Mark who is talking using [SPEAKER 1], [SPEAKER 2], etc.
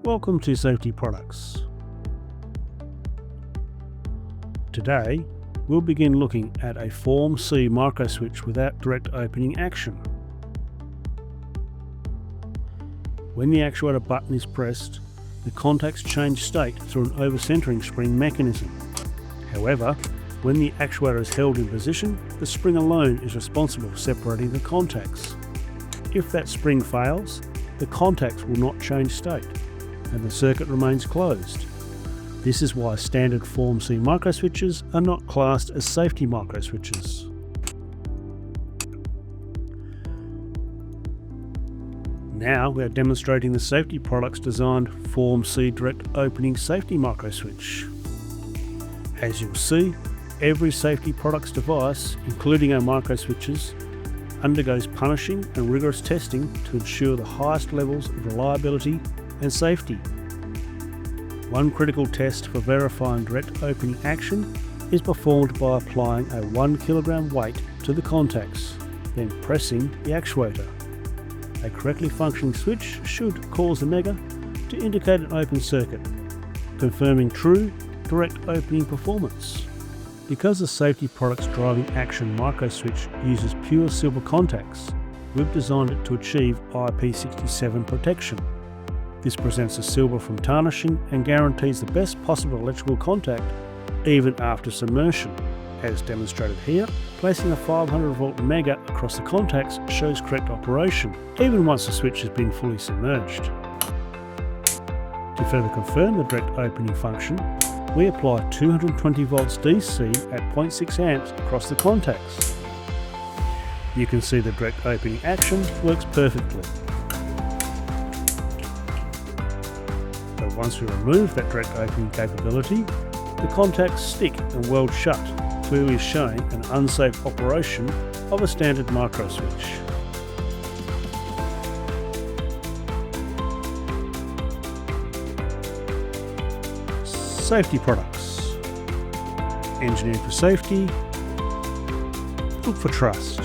[SPEAKER 1] Welcome to Safety Products. Today, we'll begin looking at a Form C microswitch without direct opening action. When the actuator button is pressed, the contacts change state through an over-centering spring mechanism. However, when the actuator is held in position, the spring alone is responsible for separating the contacts. If that spring fails, the contacts will not change state, and the circuit remains closed. This is why standard Form C microswitches are not classed as safety microswitches. Now we are demonstrating the Safety Products designed Form C direct opening safety microswitch. As you'll see, every Safety Products device, including our microswitches, undergoes punishing and rigorous testing to ensure the highest levels of reliability and safety. One critical test for verifying direct opening action is performed by applying a 1 kg weight to the contacts, then pressing the actuator. A correctly functioning switch should cause the megger to indicate an open circuit, confirming true direct opening performance. Because the Safety Products driving action microswitch uses pure silver contacts, we've designed it to achieve IP67 protection. This prevents the silver from tarnishing and guarantees the best possible electrical contact even after submersion. As demonstrated here, placing a 500 volt megger across the contacts shows correct operation, even once the switch has been fully submerged. To further confirm the direct opening function, we apply 220 volts DC at 0.6 amps across the contacts. You can see the direct opening action works perfectly. But once we remove that direct opening capability, the contacts stick and weld shut, clearly showing an unsafe operation of a standard microswitch. Safety Products. Engineered for safety, built for trust.